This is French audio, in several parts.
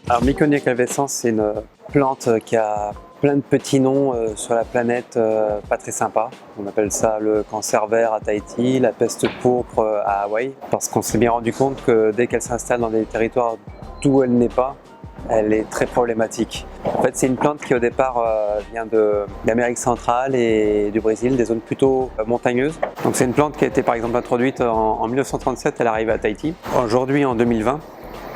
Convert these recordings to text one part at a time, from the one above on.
Alors Miconia calvescens, c'est une plante qui a plein de petits noms sur la planète, pas très sympa. On appelle ça le cancer vert à Tahiti, la peste pourpre à Hawaï, parce qu'on s'est bien rendu compte que dès qu'elle s'installe dans des territoires d'où elle n'est pas, elle est très problématique. En fait, c'est une plante qui au départ vient d'Amérique centrale et du Brésil, des zones plutôt montagneuses. Donc c'est une plante qui a été par exemple introduite en 1937, elle arrive à Tahiti. Aujourd'hui, en 2020,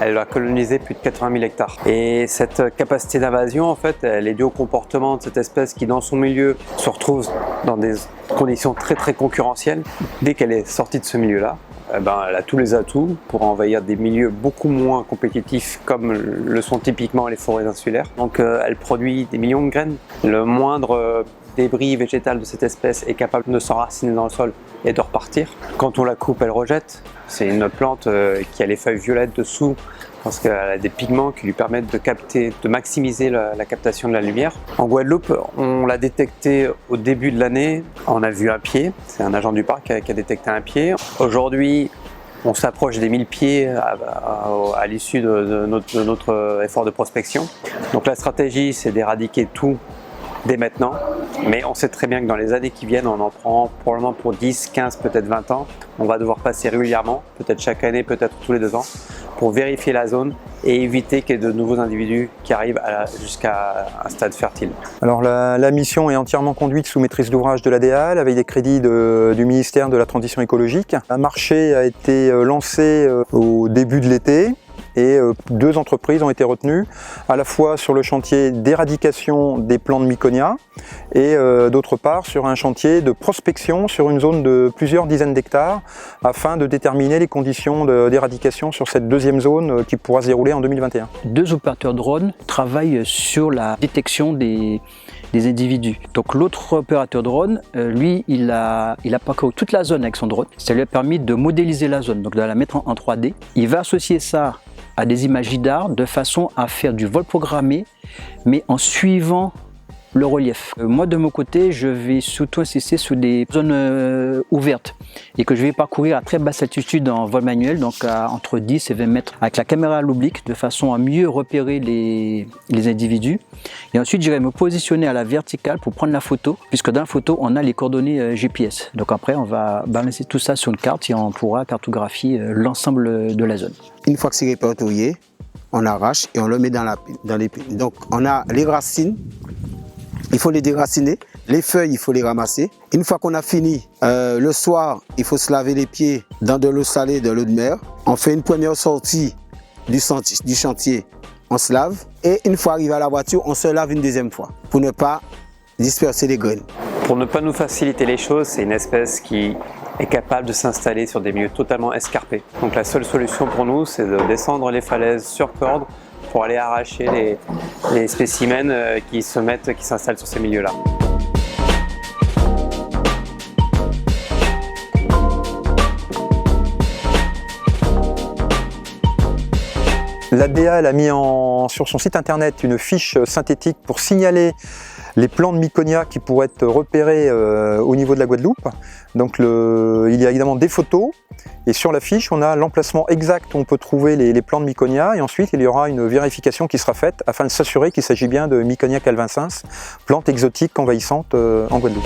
elle a colonisé plus de 80 000 hectares. Et cette capacité d'invasion, en fait, elle est due au comportement de cette espèce qui, dans son milieu, se retrouve dans des conditions très concurrentielles. Dès qu'elle est sortie de ce milieu-là, elle a tous les atouts pour envahir des milieux beaucoup moins compétitifs comme le sont typiquement les forêts insulaires. Donc elle produit des millions de graines. Le moindre débris végétal de cette espèce est capable de s'enraciner dans le sol et de repartir. Quand on la coupe, elle rejette. C'est une plante qui a les feuilles violettes dessous parce qu'elle a des pigments qui lui permettent de maximiser la captation de la lumière. En Guadeloupe, on l'a détecté au début de l'année. On a vu un pied, c'est un agent du parc qui a détecté un pied. Aujourd'hui, on s'approche des 1000 pieds à l'issue de notre effort de prospection. Donc la stratégie, c'est d'éradiquer tout dès maintenant, mais on sait très bien que dans les années qui viennent, on en prend probablement pour 10, 15, peut-être 20 ans. On va devoir passer régulièrement, peut-être chaque année, peut-être tous les 2 ans, pour vérifier la zone et éviter qu'il y ait de nouveaux individus qui arrivent jusqu'à un stade fertile. Alors la mission est entièrement conduite sous maîtrise d'ouvrage de l'ADEAL avec des crédits du ministère de la Transition écologique. Un marché a été lancé au début de l'été. Et 2 entreprises ont été retenues, à la fois sur le chantier d'éradication des plants de Miconia et d'autre part sur un chantier de prospection sur une zone de plusieurs dizaines d'hectares afin de déterminer les conditions d'éradication sur cette 2e zone qui pourra se dérouler en 2021. 2 opérateurs drones travaillent sur la détection des individus. Donc l'autre opérateur drone, lui, il a parcouru toute la zone avec son drone. Ça lui a permis de modéliser la zone, donc de la mettre en 3D. Il va associer ça à des images lidar de façon à faire du vol programmé, mais en suivant le relief. Moi de mon côté, je vais surtout insister sur des zones ouvertes et que je vais parcourir à très basse altitude en vol manuel, donc à entre 10 et 20 mètres avec la caméra à l'oblique de façon à mieux repérer les individus. Et ensuite, je vais me positionner à la verticale pour prendre la photo, puisque dans la photo, on a les coordonnées GPS. Donc après, on va balancer tout ça sur une carte et on pourra cartographier l'ensemble de la zone. Une fois que c'est répertorié, on arrache et on le met dans les... Donc on a les racines. Il faut les déraciner, les feuilles, il faut les ramasser. Une fois qu'on a fini, le soir, il faut se laver les pieds dans de l'eau salée, de l'eau de mer. On fait une première sortie du chantier, on se lave. Et une fois arrivé à la voiture, on se lave une 2e fois pour ne pas disperser les graines. Pour ne pas nous faciliter les choses, c'est une espèce qui est capable de s'installer sur des milieux totalement escarpés. Donc la seule solution pour nous, c'est de descendre les falaises sur corde pour aller arracher les spécimens qui s'installent sur ces milieux-là. L'ADEAL a mis sur son site internet une fiche synthétique pour signaler les plants de Miconia qui pourraient être repérés au niveau de la Guadeloupe. Donc il y a évidemment des photos et sur la fiche on a l'emplacement exact où on peut trouver les plants de Miconia et ensuite il y aura une vérification qui sera faite afin de s'assurer qu'il s'agit bien de Miconia calvescens, plante exotique envahissante en Guadeloupe.